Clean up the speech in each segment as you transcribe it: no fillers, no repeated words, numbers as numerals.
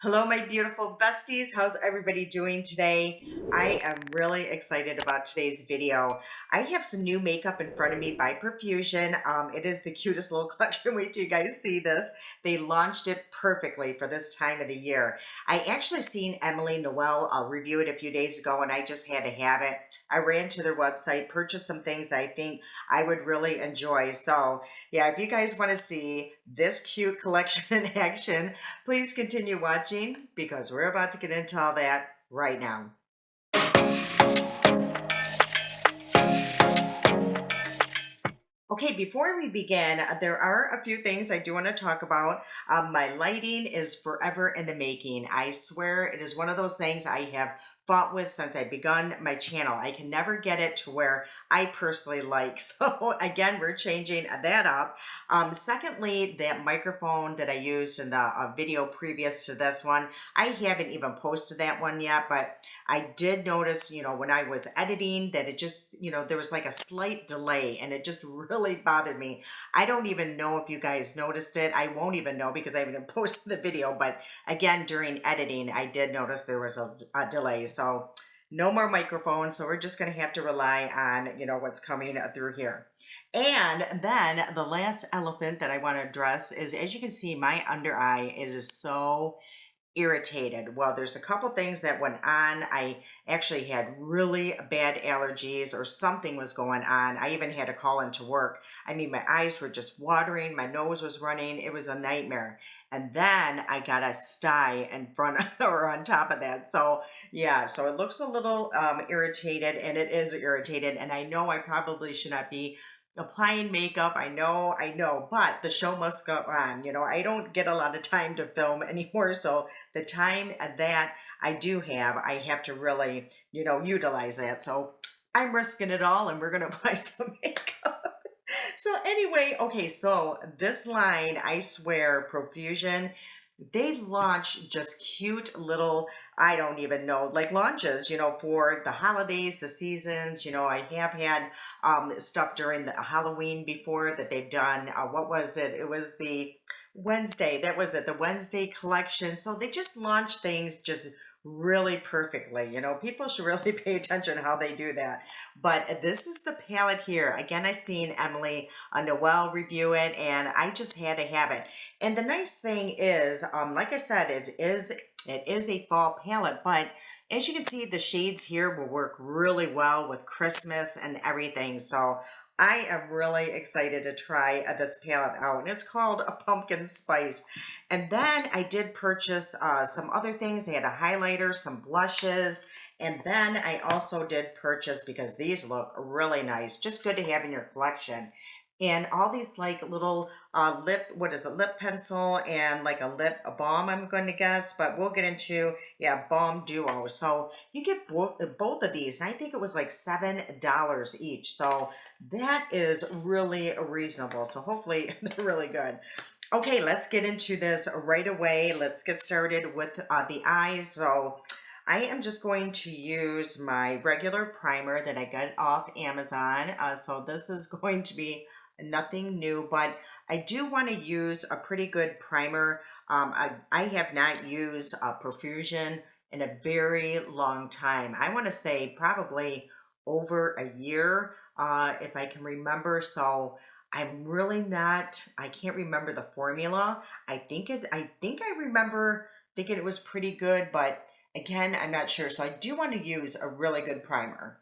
Hello, my beautiful besties. How's everybody doing today? I am really excited about today's video. I have some new makeup in front of me by Profusion. It is the cutest little collection. Wait till you guys see this. They launched it perfectly for this time of the year. I actually seen Emily Noel review it a few days ago, and I just had to have it. I ran to their website, purchased some things I think I would really enjoy. So yeah, if you guys want to see this cute collection in action, please continue watching because we're about to get into all that right now. Okay, before we begin, there are a few things I do want to talk about. My lighting is forever in the making. I swear it is one of those things I have fought with since I begun my channel. I can never get it to where I personally like. So again, we're changing that up. Secondly, that microphone that I used in the video previous to this one, I haven't even posted that one yet, but I did notice, when I was editing that it just, there was like a slight delay and it just really bothered me. I don't even know if you guys noticed it. I won't even know because I haven't posted the video, but again, during editing, I did notice there was a delay. So no more microphone. So we're just going to have to rely on, what's coming through here. And then the last elephant that I want to address is, as you can see, my under eye, it is so irritated. Well, there's a couple things that went on. I actually had really bad allergies or something was going on. I even had to call into work. I mean, my eyes were just watering, my nose was running. It was a nightmare. And then I got a sty in front or on top of that. So yeah, so it looks a little irritated, and it is irritated. And I know I probably should not be applying makeup. I know, but the show must go on. I don't get a lot of time to film anymore, so the time that I do have, I have to really, utilize that. So I'm risking it all, and we're gonna apply some makeup. So anyway, okay, so this line, I swear, Profusion, they launch just cute little, I don't even know, like launches, for the holidays, the seasons. I have had stuff during the Halloween before that they've done. What was it? It was the Wednesday. That was it, the Wednesday collection. So they just launch things just really perfectly. People should really pay attention how they do that. But this is the palette here. Again, I seen Emily Noel review it, and I just had to have it. And the nice thing is, like I said, it is a fall palette, but as you can see, the shades here will work really well with Christmas and everything. So I am really excited to try this palette out, and it's called a Pumpkin Spice. And then I did purchase some other things. I had a highlighter, some blushes, and then I also did purchase, because these look really nice, just good to have in your collection. And all these like little lip pencil and like a balm, I'm going to guess, but we'll get into, yeah, balm duo. So you get both of these, and I think it was like $7 each. So that is really reasonable. So hopefully they're really good. Okay, let's get into this right away. Let's get started with the eyes. So I am just going to use my regular primer that I got off Amazon. So this is going to be nothing new, but I do want to use a pretty good primer. I have not used Profusion in a very long time. I want to say probably over a year, if I can remember. So I'm really not, I can't remember the formula. I think I remember thinking it was pretty good, but again, I'm not sure. So I do want to use a really good primer.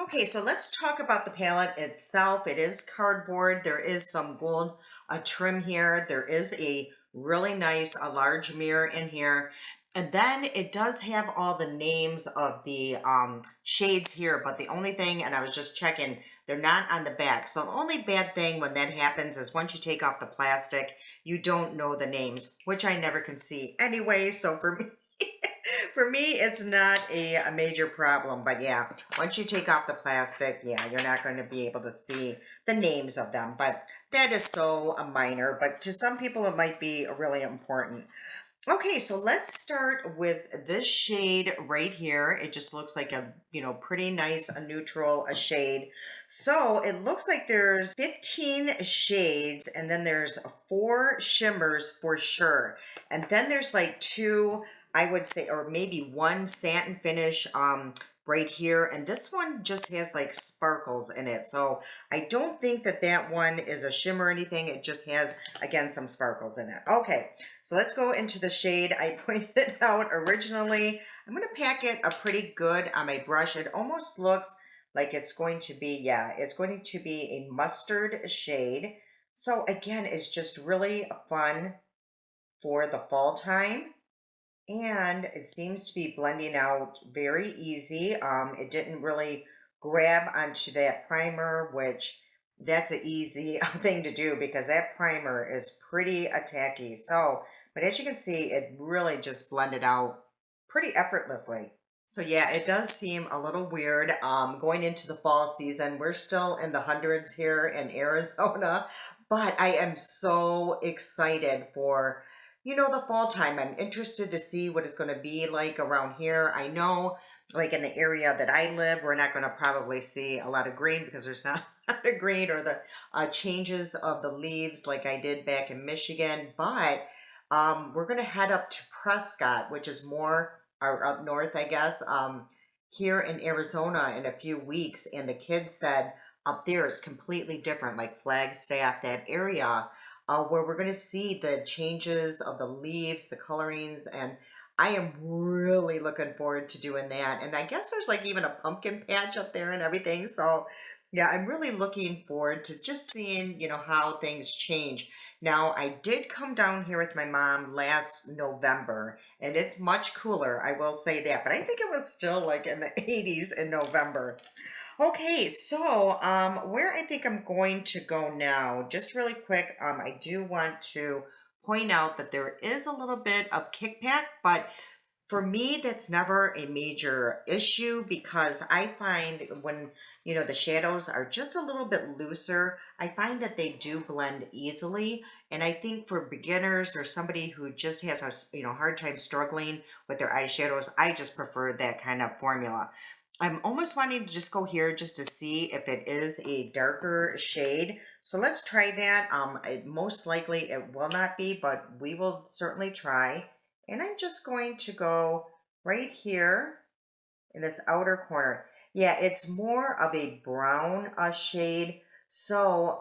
Okay, so let's talk about the palette itself. It is cardboard. There is some gold trim here. There is a really nice, a large mirror in here. And then it does have all the names of the shades here, but the only thing, and I was just checking, they're not on the back. So the only bad thing when that happens is once you take off the plastic, you don't know the names, which I never can see anyway. So for me, for me, it's not a major problem, but yeah, once you take off the plastic, yeah, you're not going to be able to see the names of them, but that is so minor, but to some people it might be really important. Okay, so let's start with this shade right here. It just looks like a, pretty nice, a neutral, a shade. So it looks like there's 15 shades and then there's four shimmers for sure. And then there's like two, I would say, or maybe one satin finish right here. And this one just has like sparkles in it. So I don't think that that one is a shimmer or anything. It just has, again, some sparkles in it. Okay. So let's go into the shade I pointed out originally. I'm going to pack it a pretty good on my brush. It almost looks like it's going to be, yeah, it's going to be a mustard shade. So again, it's just really fun for the fall time. And it seems to be blending out very easy. It didn't really grab onto that primer, which that's an easy thing to do because that primer is pretty attacky. So, but as you can see, it really just blended out pretty effortlessly. So yeah, it does seem a little weird going into the fall season. We're still in the hundreds here in Arizona, but I am so excited for the fall time. I'm interested to see what it's going to be like around here. I know, like in the area that I live, we're not going to probably see a lot of green because there's not a lot of green or the changes of the leaves like I did back in Michigan. But we're going to head up to Prescott, which is more or up north, I guess, here in Arizona in a few weeks. And the kids said up there is completely different, like Flagstaff, that area where we're going to see the changes of the leaves, the colorings, and I am really looking forward to doing that. And I guess there's like even a pumpkin patch up there and everything. So yeah, I'm really looking forward to just seeing, how things change. Now, I did come down here with my mom last November, and it's much cooler, I will say that, but I think it was still like in the 80s in November. Okay, so where I think I'm going to go now, just really quick, I do want to point out that there is a little bit of kickback, but for me, that's never a major issue because I find when, the shadows are just a little bit looser, I find that they do blend easily. And I think for beginners or somebody who just has a, hard time struggling with their eyeshadows, I just prefer that kind of formula. I'm almost wanting to just go here just to see if it is a darker shade. So let's try that. Most likely it will not be, but we will certainly try. And I'm just going to go right here in this outer corner. Yeah, it's more of a brown shade. So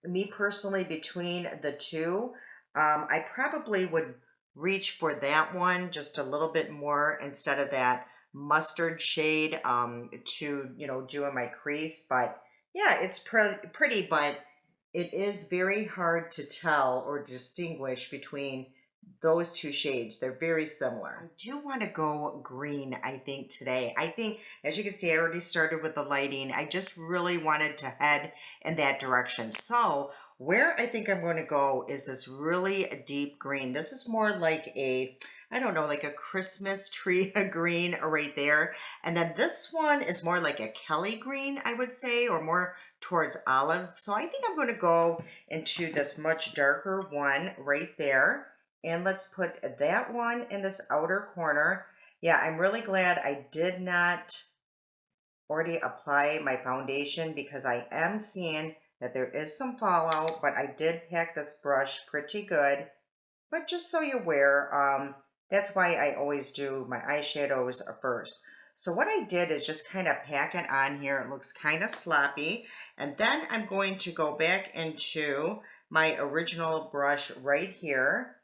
me personally, between the two, I probably would reach for that one just a little bit more instead of that mustard shade to, do in my crease. But yeah, it's pretty, but it is very hard to tell or distinguish between those two shades. They're very similar. I do want to go green, I think, today. I think, as you can see, I already started with the lighting. I just really wanted to head in that direction. So where I think I'm going to go is this really deep green. This is more like a, I don't know, like a Christmas tree green right there. And then this one is more like a Kelly green, I would say, or more towards olive. So I think I'm going to go into this much darker one right there. And let's put that one in this outer corner. Yeah, I'm really glad I did not already apply my foundation because I am seeing that there is some fallout, but I did pack this brush pretty good. But just so you're aware, that's why I always do my eyeshadows first. So what I did is just kind of pack it on here. It looks kind of sloppy. And then I'm going to go back into my original brush right here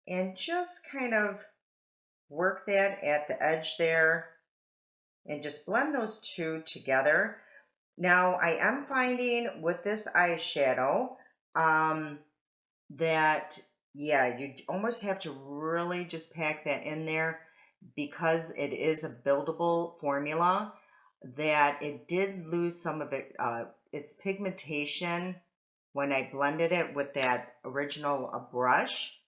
and just kind of work that at the edge there and just blend those two together. Now I am finding with this eyeshadow um, that, yeah, you almost have to really just pack that in there because it is a buildable formula, that it did lose some of its pigmentation when I blended it with that original brush.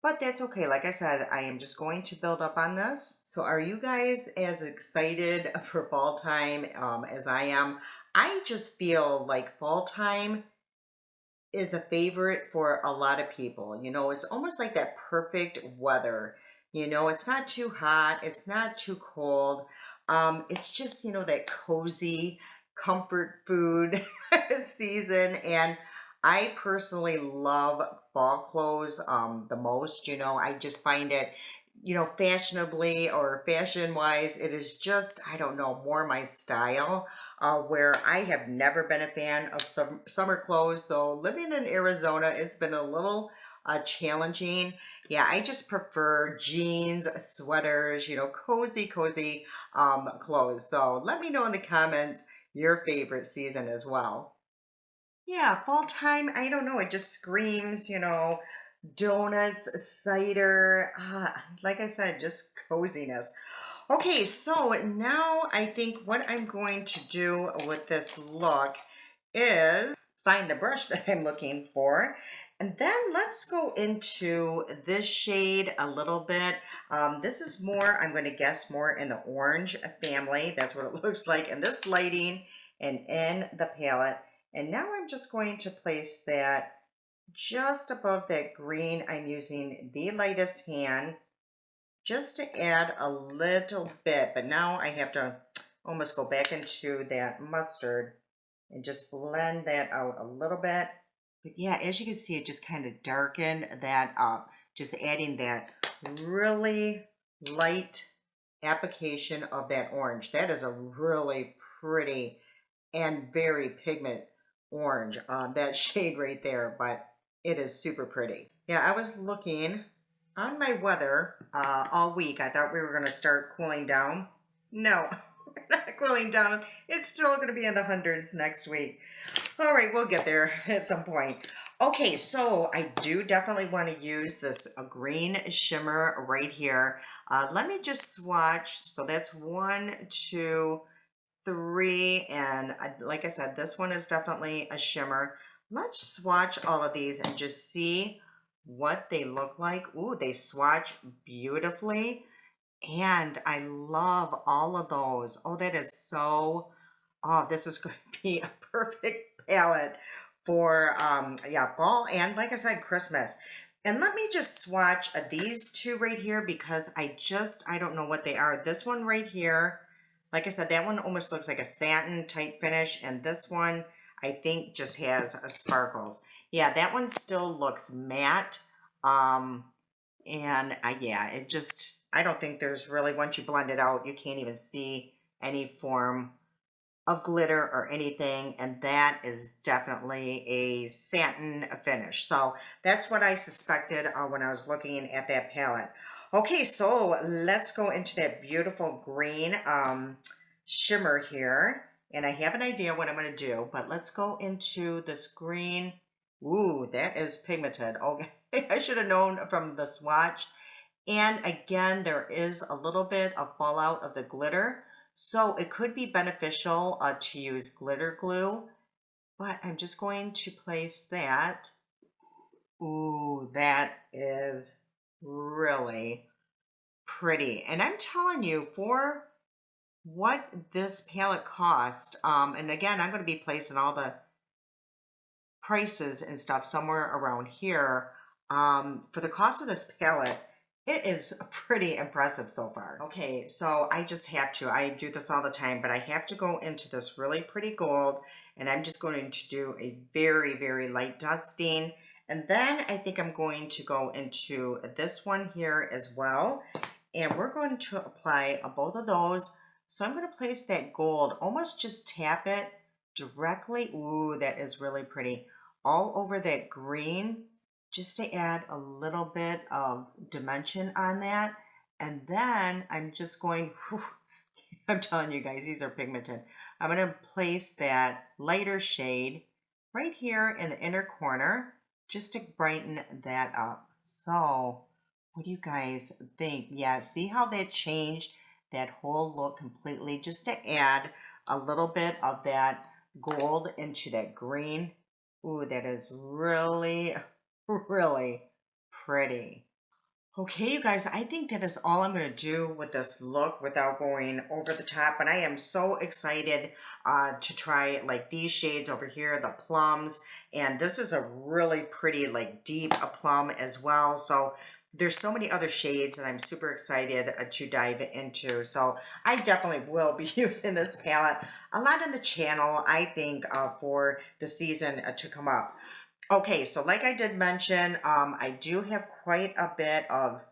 But that's okay. Like I said, I am just going to build up on this. So are you guys as excited for fall time as I am? I just feel like fall time is a favorite for a lot of people. You know, it's almost like that perfect weather. You know, it's not too hot, it's not too cold. It's just, you know, that cozy comfort food season. And I personally love fall clothes the most. You know, I just find it, you know, fashionably or fashion wise, it is just, I don't know, more my style. Where I have never been a fan of some summer clothes. So living in Arizona, it's been a little challenging. Yeah, I just prefer jeans, sweaters, you know, cozy clothes. So let me know in the comments your favorite season as well. Yeah, fall time, I don't know, it just screams, you know, donuts, cider, like I said, just coziness. Okay, so now I think what I'm going to do with this look is find the brush that I'm looking for. And then let's go into this shade a little bit. This is more, I'm going to guess more in the orange family. That's what it looks like in this lighting and in the palette. And now I'm just going to place that just above that green. I'm using the lightest hand just to add a little bit, but now I have to almost go back into that mustard and just blend that out a little bit. But yeah, as you can see, it just kind of darkened that up, just adding that really light application of that orange. That is a really pretty and very pigment orange, that shade right there, but it is super pretty. Yeah, I was looking on my weather all week. I thought we were going to start cooling down. No, we're not cooling down. It's still going to be in the hundreds next week. All right, we'll get there at some point. Okay, so I do definitely want to use this green shimmer right here. Let me just swatch. So that's 1, 2, 3, and like I said, this one is definitely a shimmer. Let's swatch all of these and just see what they look like. Ooh, they swatch beautifully, and I love all of those. Oh, that is so, oh, this is going to be a perfect palette for yeah, fall and like I said, Christmas. And let me just swatch these two right here because I don't know what they are. This one right here, like I said, that one almost looks like a satin type finish, and this one I think just has sparkles. Yeah, that one still looks matte. Um, and yeah, it just, I don't think there's really, once you blend it out, you can't even see any form of glitter or anything. And that is definitely a satin finish. So that's what I suspected when I was looking at that palette. Okay, so let's go into that beautiful green shimmer here. And I have an idea what I'm going to do, but let's go into this green. Ooh, that is pigmented. Okay, I should have known from the swatch. And again, there is a little bit of fallout of the glitter. So it could be beneficial to use glitter glue, but I'm just going to place that. Ooh, that is really pretty. And I'm telling you, for what this palette cost, and again, I'm going to be placing all the prices and stuff somewhere around here. For the cost of this palette, it is pretty impressive so far. Okay, so I just have to, I do this all the time, but I have to go into this really pretty gold, and I'm just going to do a very light dusting. And then I think I'm going to go into this one here as well. And we're going to apply both of those. So I'm going to place that gold, almost just tap it directly. Ooh, that is really pretty. All over that green, just to add a little bit of dimension on that. And then I'm just going, whew, I'm telling you guys, these are pigmented. I'm going to place that lighter shade right here in the inner corner just to brighten that up. So what do you guys think? Yeah, see how that changed that whole look completely, just to add a little bit of that gold into that green. Ooh, that is really pretty. Okay, you guys, I think that is all I'm going to do with this look without going over the top. But I am so excited to try like these shades over here, the plums And this is a really pretty, like deep plum as well. So there's so many other shades that I'm super excited to dive into. So I definitely will be using this palette a lot on the channel, I think, for the season to come up. Okay, so like I did mention, I do have quite a bit of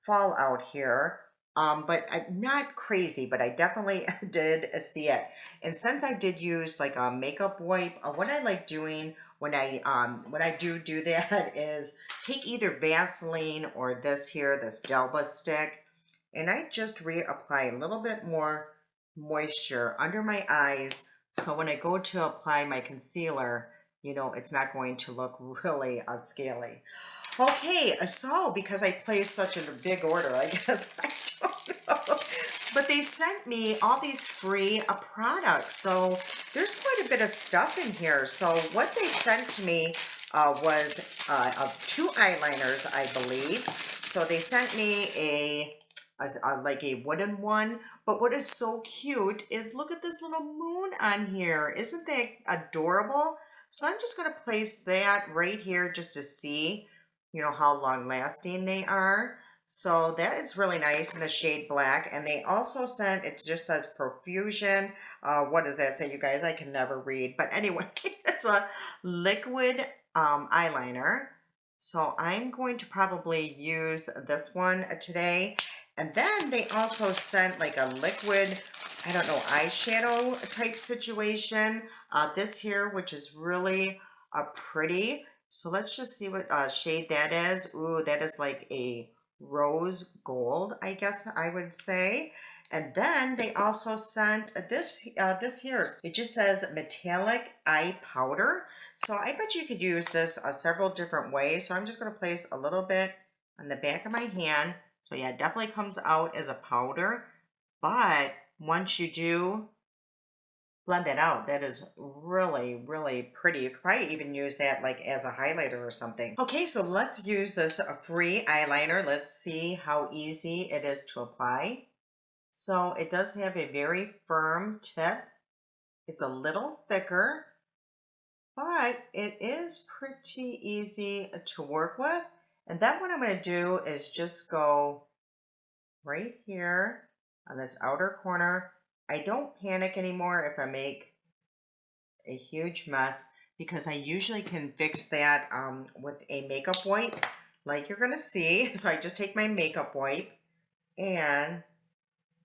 fallout here. But I'm not crazy, but I definitely did see it. And since I did use like a makeup wipe, what I like doing when I do that is take either Vaseline or this here, this Delba stick, and I just reapply a little bit more moisture under my eyes. So when I go to apply my concealer, you know, it's not going to look really scaly. Okay, so because I placed such a big order, I guess I don't know. But they sent me all these free products. So there's quite a bit of stuff in here. So what they sent to me was two eyeliners, I believe. So they sent me like a wooden one. But what is so cute is look at this little moon on here. Isn't that adorable? So I'm just going to place that right here just to see, you know, how long lasting they are. So that is really nice in the shade black. And they also sent, it just says Profusion. What does that say, you guys? I can never read. But anyway, it's a liquid eyeliner. So I'm going to probably use this one today. And then they also sent like a liquid, I don't know, eyeshadow type situation. This here, which is really pretty. So let's just see what shade that is. Ooh, that is like a rose gold, I guess I would say. And then they also sent this here. It just says metallic eye powder. So I bet you could use this several different ways. So I'm just going to place a little bit on the back of my hand. So yeah, it definitely comes out as a powder. But once you do blend that out, that is really, really pretty. You could probably even use that like as a highlighter or something. Okay, so let's use this free eyeliner. Let's see how easy it is to apply. So it does have a very firm tip. It's a little thicker, but it is pretty easy to work with. And then what I'm going to do is just go right here on this outer corner. I don't panic anymore if I make a huge mess because I usually can fix that with a makeup wipe like you're gonna see. So I just take my makeup wipe and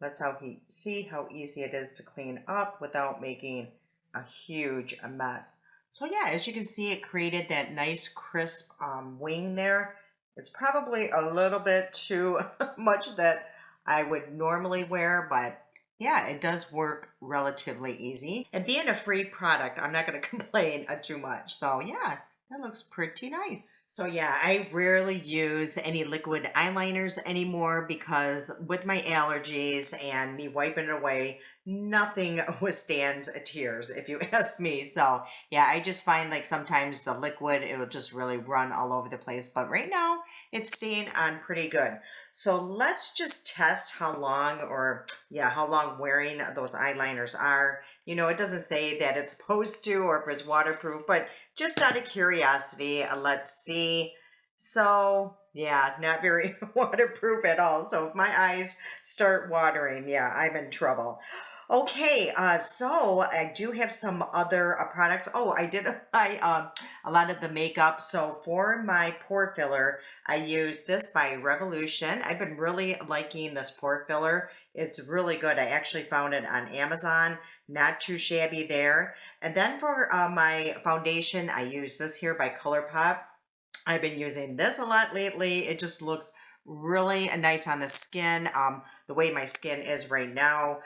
let's see how easy it is to clean up without making a huge mess. So yeah, as you can see, it created that nice crisp wing there. It's probably a little bit too much that I would normally wear, but yeah, it does work relatively easy. And being a free product, I'm not going to complain too much. So yeah, that looks pretty nice. So yeah, I rarely use any liquid eyeliners anymore because with my allergies and me wiping it away, nothing withstands tears, if you ask me. So yeah, I just find like sometimes the liquid, it will just really run all over the place. But right now, it's staying on pretty good. So let's just test how long how long wearing those eyeliners are. You know, it doesn't say that it's supposed to or if it's waterproof, but just out of curiosity, let's see. So yeah, not very waterproof at all. So if my eyes start watering, yeah, I'm in trouble. Okay, so I do have some other products. Oh, I did buy a lot of the makeup. So for my pore filler, I use this by Revolution. I've been really liking this pore filler. It's really good. I actually found it on Amazon. Not too shabby there. And then for my foundation, I use this here by ColourPop. I've been using this a lot lately. It just looks really nice on the skin, the way my skin is right now.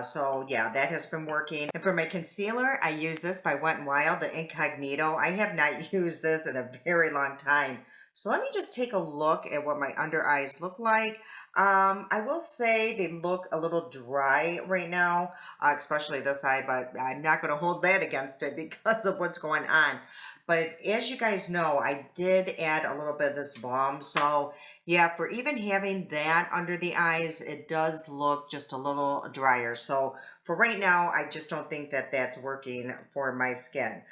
So yeah, that has been working. And for my concealer, I use this by Wet n Wild, the Incognito. I have not used this in a very long time. So let me just take a look at what my under eyes look like. I will say they look a little dry right now, especially this eye, but I'm not going to hold that against it because of what's going on. But as you guys know, I did add a little bit of this balm. So yeah, for even having that under the eyes, it does look just a little drier. So for right now, I just don't think that that's working for my skin.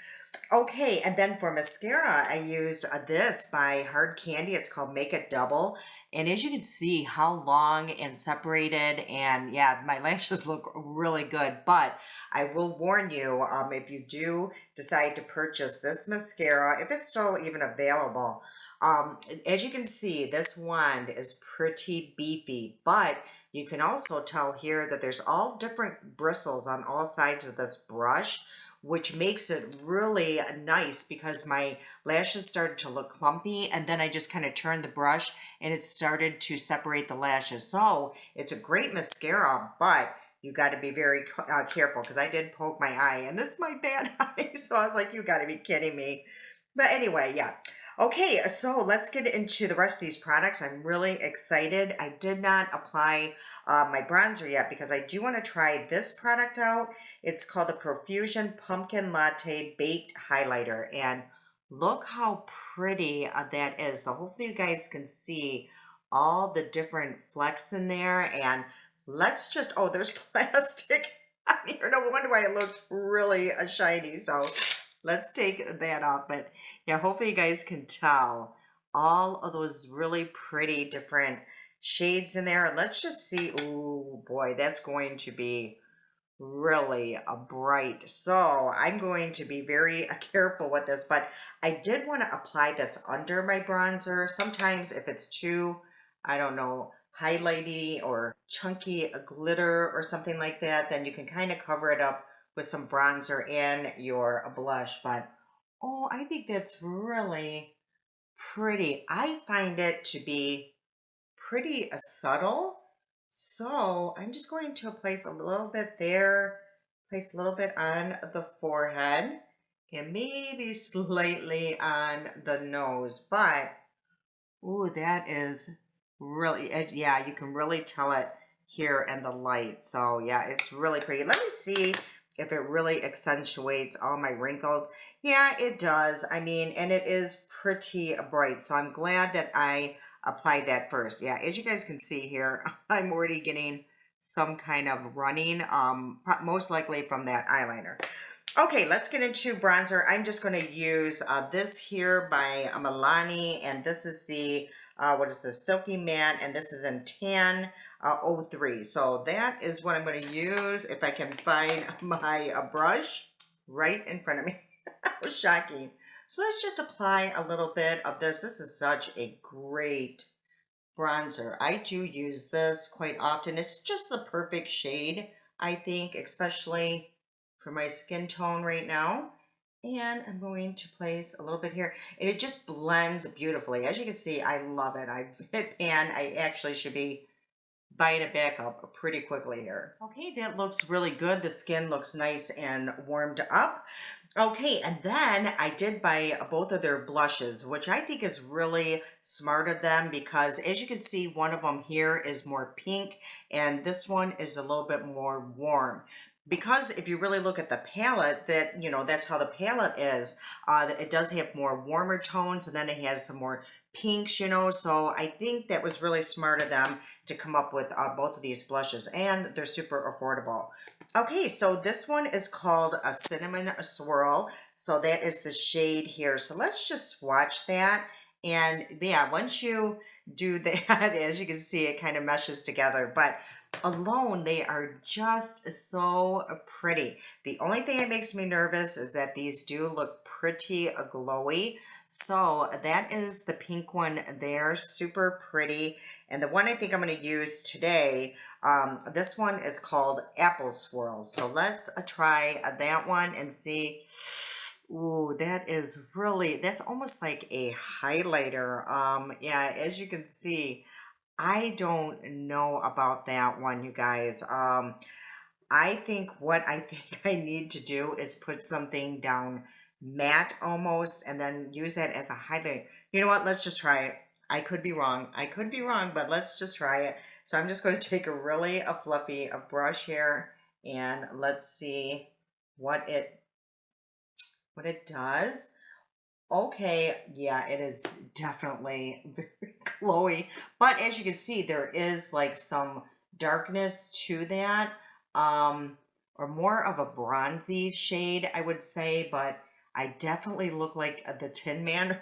Okay, and then for mascara, I used this by Hard Candy. It's called Make It Double. And as you can see, how long and separated, and yeah, my lashes look really good. But I will warn you, if you do decide to purchase this mascara, if it's still even available, as you can see, this wand is pretty beefy, but you can also tell here that there's all different bristles on all sides of this brush, which makes it really nice because my lashes started to look clumpy, and then I just kind of turned the brush and it started to separate the lashes. So it's a great mascara, but you got to be very careful because I did poke my eye and this is my bad eye. So I was like, you got to be kidding me. But anyway, yeah. Okay, so let's get into the rest of these products. I'm really excited. I did not apply my bronzer yet because I do want to try this product out. It's called the Profusion Pumpkin Latte Baked Highlighter. And look how pretty that is. So hopefully you guys can see all the different flecks in there. And let's just, oh, there's plastic on here. No wonder why it looks really shiny. So let's take that off. But yeah, hopefully you guys can tell all of those really pretty different shades in there. Let's just see. Oh boy, that's going to be really bright. So I'm going to be very careful with this, but I did want to apply this under my bronzer. Sometimes if it's too, I don't know, highlighty or chunky glitter or something like that, then you can kind of cover it up with some bronzer and your blush. But oh, I think that's really pretty. I find it to be pretty subtle. So I'm just going to place a little bit there, place a little bit on the forehead, and maybe slightly on the nose. But, ooh, that is really, yeah, you can really tell it here in the light. So yeah, it's really pretty. Let me see if it really accentuates all my wrinkles. Yeah, it does. I mean, and it is pretty bright. So I'm glad that I applied that first. Yeah, as you guys can see here, I'm already getting some kind of running, most likely from that eyeliner. Okay, let's get into bronzer. I'm just going to use this here by Milani, and this is the, what is this, Silky Matte, and this is in Tan 03. So that is what I'm going to use if I can find my brush right in front of me. That was shocking. So let's just apply a little bit of this. This is such a great bronzer. I do use this quite often. It's just the perfect shade, I think, especially for my skin tone right now. And I'm going to place a little bit here. And it just blends beautifully. As you can see, I love it. I've hit pan. I actually should be buying it back up pretty quickly here. Okay, that looks really good. The skin looks nice and warmed up. Okay, and then I did buy both of their blushes, which I think is really smart of them because as you can see, one of them here is more pink and this one is a little bit more warm. Because if you really look at the palette, that, you know, that's how the palette is. It does have more warmer tones and then it has some more pinks, you know, so I think that was really smart of them to come up with both of these blushes, and they're super affordable. Okay, so this one is called a Cinnamon Swirl. So that is the shade here. So let's just swatch that. And yeah, once you do that, as you can see, it kind of meshes together. But alone, they are just so pretty. The only thing that makes me nervous is that these do look pretty glowy. So that is the pink one there, super pretty. And the one I think I'm going to use today, this one is called Apple Swirl. So let's try that one and see. Ooh, that is really, that's almost like a highlighter. Yeah, as you can see, I don't know about that one, you guys. I think what I think I need to do is put something down matte almost and then use that as a highlight. You know what? Let's just try it. I could be wrong. I could be wrong, but let's just try it. So I'm just going to take a really fluffy brush here and let's see what it does. Okay, yeah, it is definitely very glowy. But as you can see, there is like some darkness to that, or more of a bronzy shade, I would say. But I definitely look like the Tin Man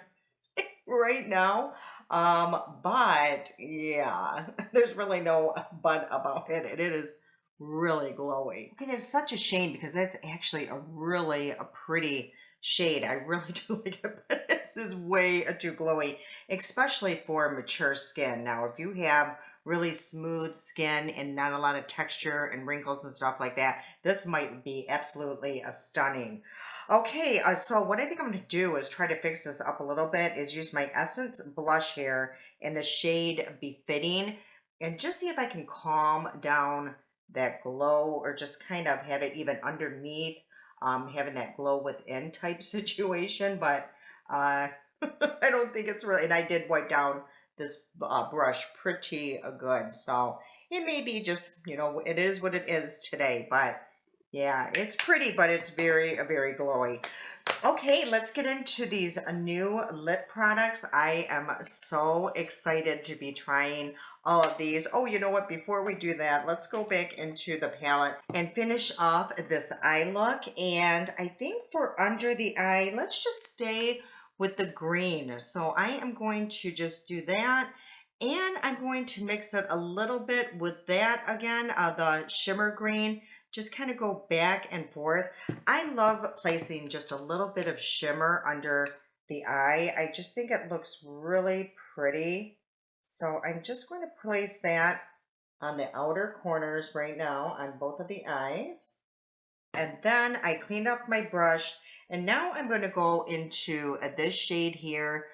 right now. But yeah, there's really no but about it. It is really glowy. Okay, that's such a shame because that's actually a pretty shade. I really do like it, but it's just way too glowy, especially for mature skin. Now, if you have really smooth skin and not a lot of texture and wrinkles and stuff like that, this might be absolutely a stunning. Okay, so what I think I'm going to do is try to fix this up a little bit is use my Essence blush here in the shade Befitting and just see if I can calm down that glow or just kind of have it even underneath, having that glow within type situation. But uh, I don't think it's really, and I did wipe down this brush pretty good. So it may be just, it is what it is today, but yeah, it's pretty, but it's very glowy. Okay, let's get into these new lip products. I am so excited to be trying all of these. Oh, you know what? Before we do that, let's go back into the palette and finish off this eye look. And I think for under the eye, let's just stay with the green. So I am going to just do that. And I'm going to mix it a little bit with that again, the shimmer green. Just kind of go back and forth. I love placing just a little bit of shimmer under the eye. I just think it looks really pretty. So I'm just going to place that on the outer corners right now on both of the eyes. And then I cleaned up my brush and now I'm going to go into this shade here,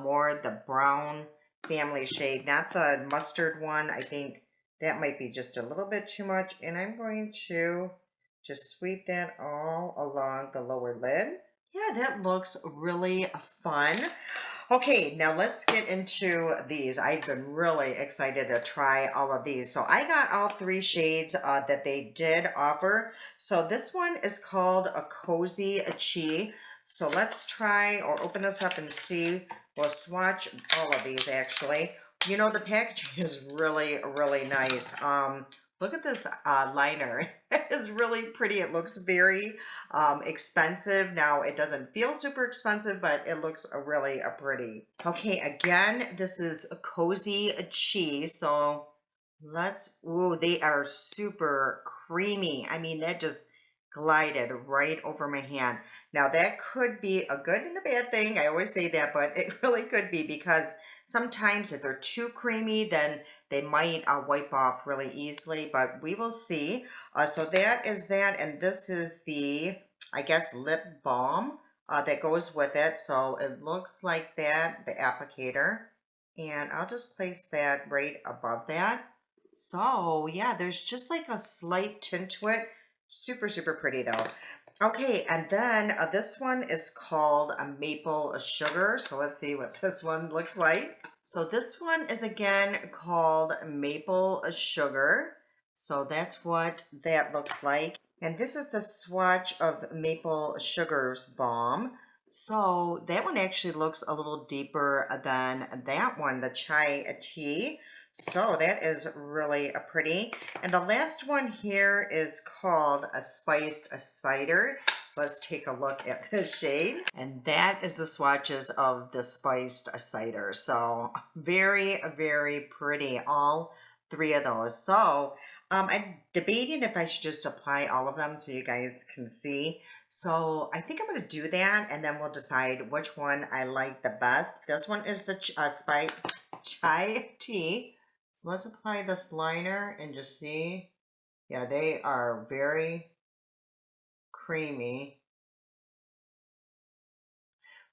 more the brown family shade, not the mustard one. I think that might be just a little bit too much. And I'm going to just sweep that all along the lower lid. Yeah, that looks really fun. Okay, now let's get into these. I've been really excited to try all of these. So I got all three shades that they did offer. So this one is called a Cozy Chi. So let's try or open this up and see. We'll swatch all of these actually. You know, the packaging is really nice. Look at this liner. It's really pretty. It looks very expensive. Now, it doesn't feel super expensive, but it looks really pretty. Okay, again, this is a Cozy Chi. So let's, ooh, they are super creamy. I mean, that just glided right over my hand. Now, that could be a good and a bad thing. I always say that, but it really could be because sometimes if they're too creamy, then they might wipe off really easily, but we will see. So that is that, and this is the, I guess, lip balm that goes with it. So it looks like that, the applicator, and I'll just place that right above that. So yeah, there's just like a slight tint to it. Super pretty though. Okay, and then this one is called a maple sugar. So let's see what this one looks like. So this one is again called maple sugar. So that's what that looks like. And this is the swatch of maple sugar's balm. So that one actually looks a little deeper than that one, the chai tea. So that is really pretty. And the last one here is called a spiced cider. So let's take a look at this shade. And that is the swatches of the spiced cider. So very pretty, all three of those. So I'm debating if I should just apply all of them so you guys can see. So I think I'm going to do that and then we'll decide which one I like the best. This one is the chai tea. So let's apply this liner and just see. Yeah, they are very creamy.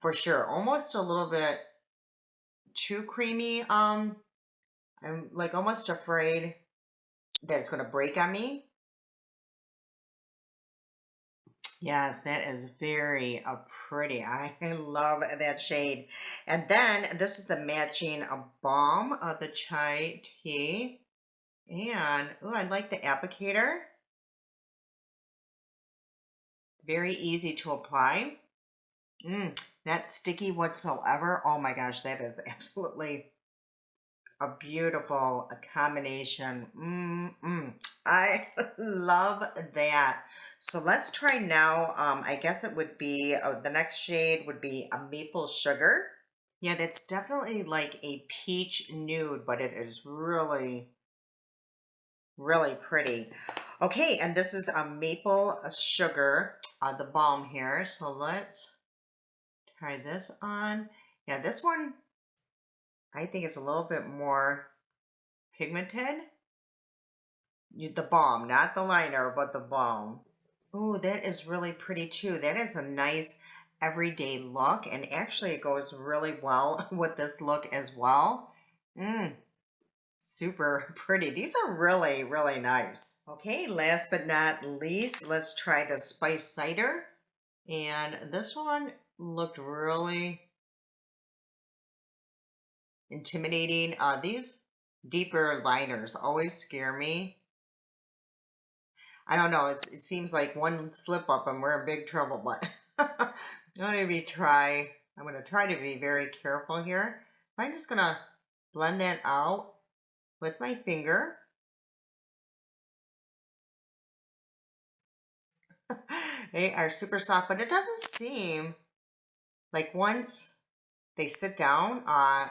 For sure. Almost a little bit too creamy. I'm like almost afraid that it's going to break on me. Yes, that is very pretty. I love that shade. And then this is the matching balm of the chai tea. And, oh, I like the applicator. Very easy to apply. Not sticky whatsoever. Oh my gosh, that is absolutely a beautiful combination. I love that. So let's try now. I guess it would be, the next shade would be a maple sugar. Yeah, that's definitely like a peach nude, but it is really, really pretty. Okay, and this is a maple sugar, the balm here. So let's try this on. Yeah, this one I think is a little bit more pigmented. The balm, not the liner, but the balm. Oh, that is really pretty too. That is a nice everyday look, and actually it goes really well with this look as well. Mm, super pretty. These are really, really nice. Okay, last but not least, let's try the spice cider. And this one looked really intimidating. These deeper liners always scare me. I don't know. It seems like one slip up and we're in big trouble. But I'm gonna try to be very careful here. I'm just gonna blend that out with my finger. They are super soft, but it doesn't seem like once they sit down,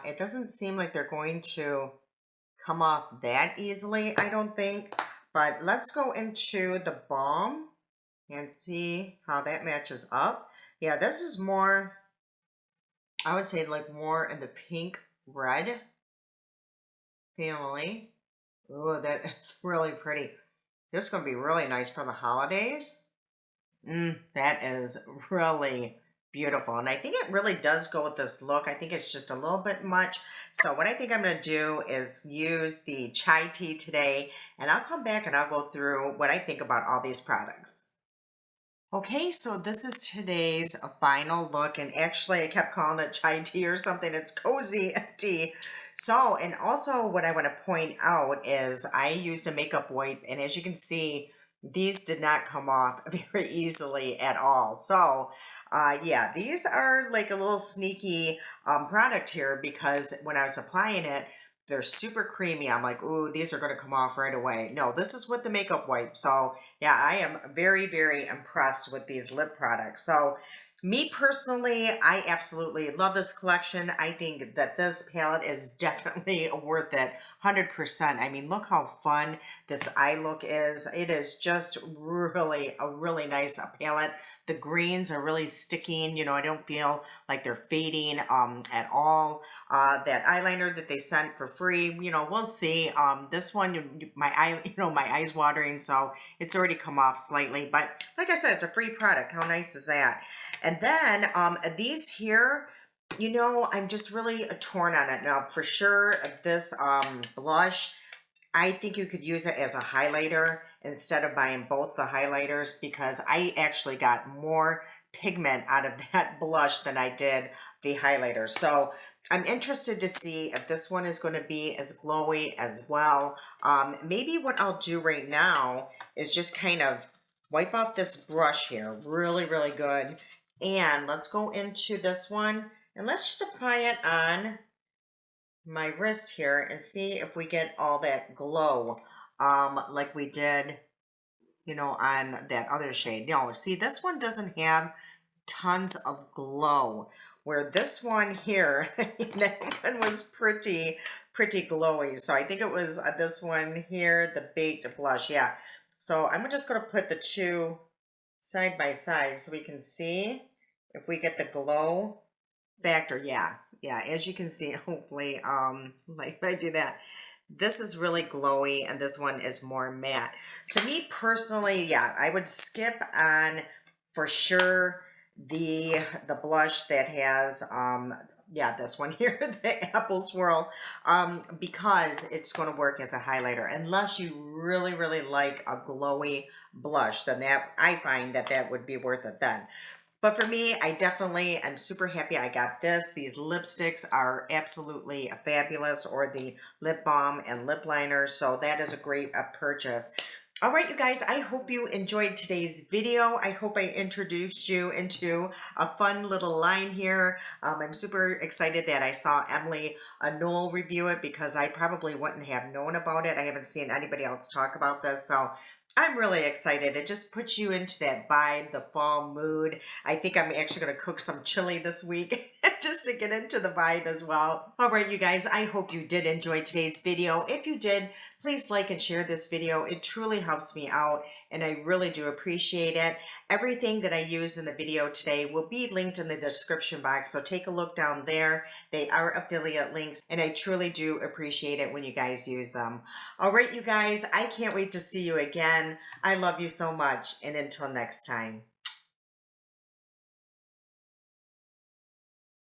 it doesn't seem like they're going to come off that easily, I don't think. But let's go into the balm and see how that matches up. Yeah, this is more, I would say like more in the pink red family. Oh, that is really pretty. This is going to be really nice for the holidays. That is really beautiful. And I think it really does go with this look. I think it's just a little bit much. So what I think I'm going to do is use the chai tea today, and I'll come back and I'll go through what I think about all these products. Okay, so this is today's final look, and actually I kept calling it chai tea or something. It's cozy tea. So, and also what I want to point out is I used a makeup wipe, and as you can see, these did not come off very easily at all. So, yeah, these are like a little sneaky product here, because when I was applying it, they're super creamy. I'm like, ooh, these are going to come off right away. No, this is with the makeup wipe. So yeah, I am very, very impressed with these lip products. So me personally, I absolutely love this collection. I think that this palette is definitely worth it. 100%. I mean, look how fun this eye look is. It is just really a really nice palette. The greens are really sticking. You know, I don't feel like they're fading at all. That eyeliner that they sent for free, you know, we'll see. This one, my eye, you know, my eye's watering, so it's already come off slightly. But like I said, it's a free product. How nice is that? And then these here, you know, I'm just really torn on it. Now, for sure, this blush, I think you could use it as a highlighter instead of buying both the highlighters, because I actually got more pigment out of that blush than I did the highlighter. So I'm interested to see if this one is going to be as glowy as well. Maybe what I'll do right now is just kind of wipe off this brush here really, really good. And let's go into this one and let's just apply it on my wrist here and see if we get all that glow like we did, you know, on that other shade. No, see, this one doesn't have tons of glow, where this one here, that one was pretty glowy. So I think it was this one here, the Beige blush. Yeah. So I'm just going to put the two side by side so we can see if we get the glow factor. Yeah, yeah, as you can see, hopefully like if I do that, this is really glowy and this one is more matte. So me personally, yeah, I would skip on for sure the blush that has yeah, this one here, the apple swirl, because it's going to work as a highlighter. Unless you really like a glowy blush, then that, I find that that would be worth it then. But for me, I definitely am super happy I got this. These lipsticks are absolutely fabulous, or the lip balm and lip liner. So that is a great purchase. All right, you guys, I hope you enjoyed today's video. I hope I introduced you into a fun little line here. I'm super excited that I saw Emily Knoll review it because I probably wouldn't have known about it. I haven't seen anybody else talk about this, so I'm really excited. It just puts you into that vibe, the fall mood. I think I'm actually going to cook some chili this week just to get into the vibe as well. All right, you guys, I hope you did enjoy today's video. If you did, please like and share this video. It truly helps me out and I really do appreciate it. Everything that I used in the video today will be linked in the description box, so take a look down there. They are affiliate links and I truly do appreciate it when you guys use them. All right, you guys, I can't wait to see you again. I love you so much, and until next time.